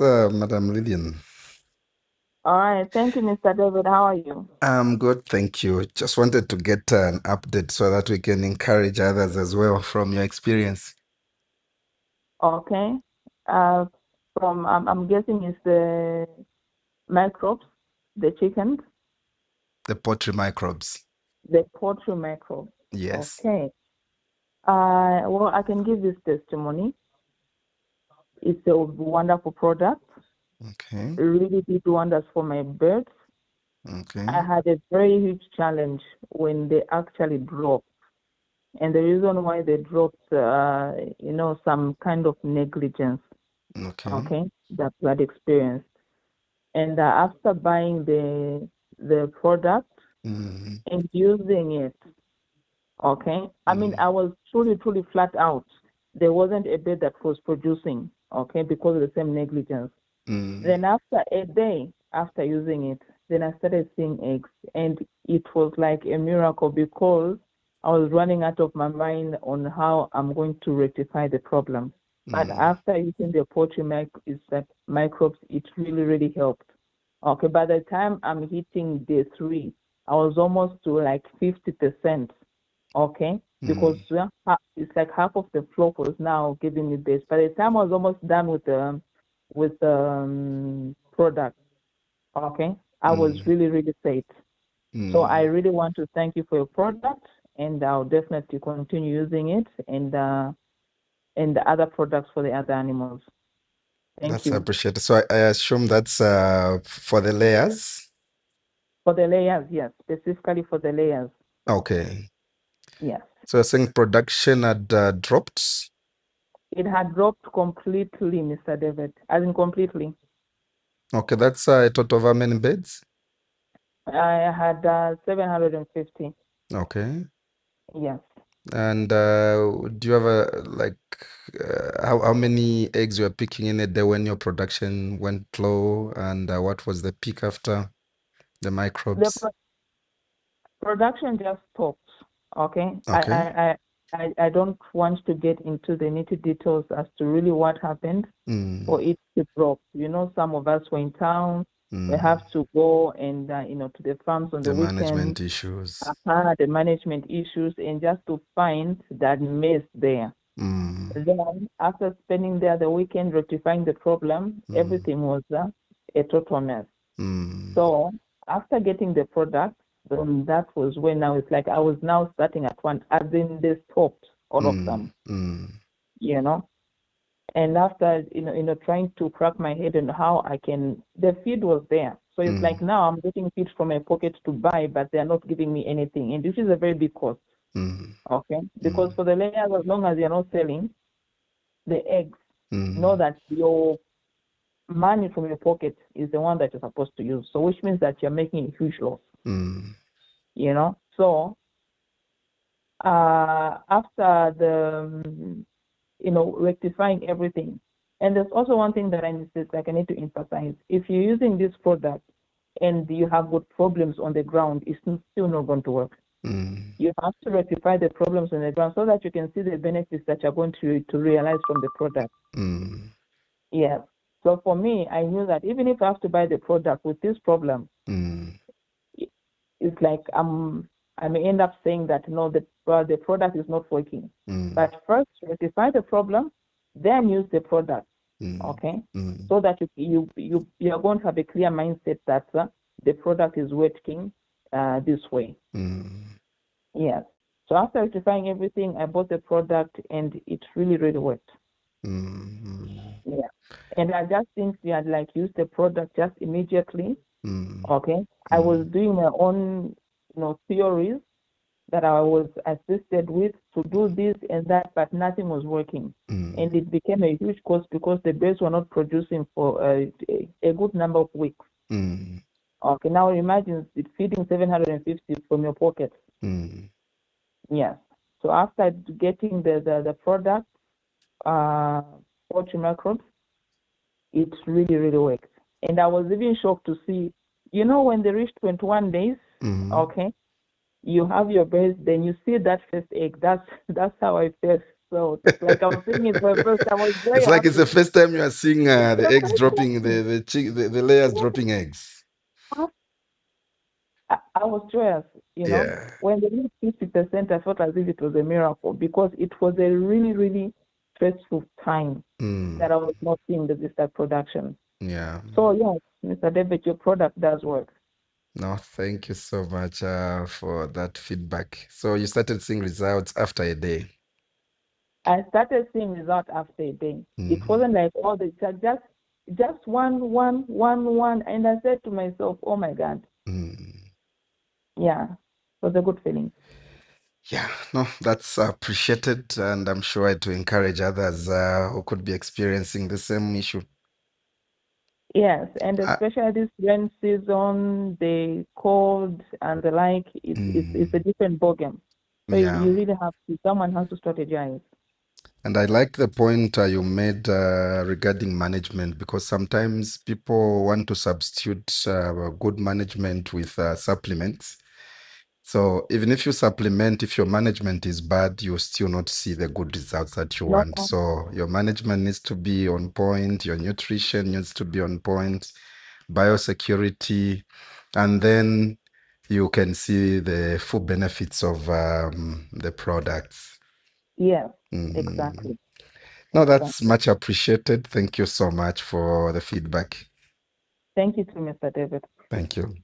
Madam Lillian. All right. Thank you, Mr. David. How are you? I'm good, thank you. Just wanted to get an update so that we can encourage others as well from your experience. Okay. Uh, I'm guessing it's the microbes, the chickens, The poultry microbes. the poultry microbes. Yes. Okay. Well, I can give this testimony. It's a wonderful product. Okay. It really did wonders for my birds. I Okay. had a very huge challenge when they actually dropped. And the reason why they dropped, some kind of negligence, Okay. okay, that we had experienced. And after buying the product Mm, and using it, okay, I mean, mm, I was truly flat out. There wasn't a bed that was producing, okay, because of the same negligence. mm, Then after a day after using it, then I started seeing eggs, and it was like a miracle because I was running out of my mind on how I'm going to rectify the problem. But mm, after using the poultry microbes, it really helped. Okay, by the time I'm hitting day 3, I was almost to like 50%. Okay, because mm, it's like half of the flock was now giving me this. By the time I was almost done with product, okay, I was mm, really set. So I mm. really want to thank you for your product, and I'll definitely continue using it and the other products for the other animals. Thank That's you. appreciated. So I assume that's for the layers. For the layers, yes, specifically for the layers, Okay. yes. So you're saying production had dropped. It had dropped completely, Mr. David, as in completely. Okay, that's a total of how many beds? I had 750, Okay. yes. And do you have a like how many eggs you were picking in a day when your production went low, and what was the peak after the The microbes? production just stopped. Okay. Okay. I don't want to get into the nitty details as to really what happened Mm, for it to drop. Some of us were in town. We mm. have to go and to the farms on the The weekends. management issues. The management issues, and just to find that mess there. Mm, Then after spending there the weekend rectifying the problem, mm, everything was a total mess. mm, So after getting the product, then that was when now it's like I was now starting at one, as in they stopped, all of mm, them, mm, you know. And after trying to crack my head on how I can, the feed was there. So it's like mm, now I'm getting feed from my pocket to buy, but they're not giving me anything, and this is a very big cost. mm, Okay, because mm, for the layers, as long as you're not selling the eggs, know mm, that your money from your pocket is the one that you're supposed to use. So which means that you're making a huge loss. mm, So after rectifying everything, and there's also one thing that I need to emphasize. If you're using this product and you have got problems on the ground, it's still not going to work. mm, You have to rectify the problems on the ground so that you can see the benefits that you're going to realize from the product. mm, Yes. So for me, I knew that even if I have to buy the product with this problem, mm, it's like I may end up saying that no, the product is not working. mm, But first rectify the problem, then use the product. mm, Okay, mm, so that you are going to have a clear mindset that the product is working this way. mm, Yes. So after rectifying everything, I bought the product and it really worked. mm, Yeah. And I just simply had like used the product just immediately. mm, Okay. I was mm, doing my own, theories that I was assisted with to do this and that, but nothing was working. mm, And it became a huge cost because the birds were not producing for a good number of weeks. mm, Okay, now imagine it feeding 750 from your pocket. mm, Yes. So after getting the product, uh, poultry microbes, it really worked. And I was even shocked to see, when they reached 21 days, mm. okay, you have your birds, then you see that first egg. That's how I felt. So it's like I was seeing it for the first time. I was very It's like it's the happy. first time you are seeing It's the the eggs first dropping, time. the layers dropping eggs. I was joyous, Yeah. When they reached 50%, I felt as if it was a miracle because it was a really, really stressful time Mm, that I was not seeing the start production. yeah. So, yes, Mr. David, your product does work. No, thank you so much for that feedback. So you started seeing results after a day. I started seeing results after a day. It Mm, wasn't like all the just one, and I said to myself, "Oh my God, mm. yeah, it was a good feeling." Yeah, no, that's appreciated, and I'm sure to encourage others who could be experiencing the same issue. Yes, and Uh, especially this rain season, the cold and the like, it's a mm, different ballgame. So yeah. you really have to, someone has to strategize. And I like the point you made regarding management because sometimes people want to substitute good management with supplements. So even if you supplement, if your management is bad, you still not see the good results that you No, want. So your management needs to be on point, your nutrition needs to be on point, biosecurity, and then you can see the full benefits of the products. yes, Mm. exactly, No, that's exactly. much appreciated. Thank you so much for the feedback. Thank you to Mr. David. Thank you.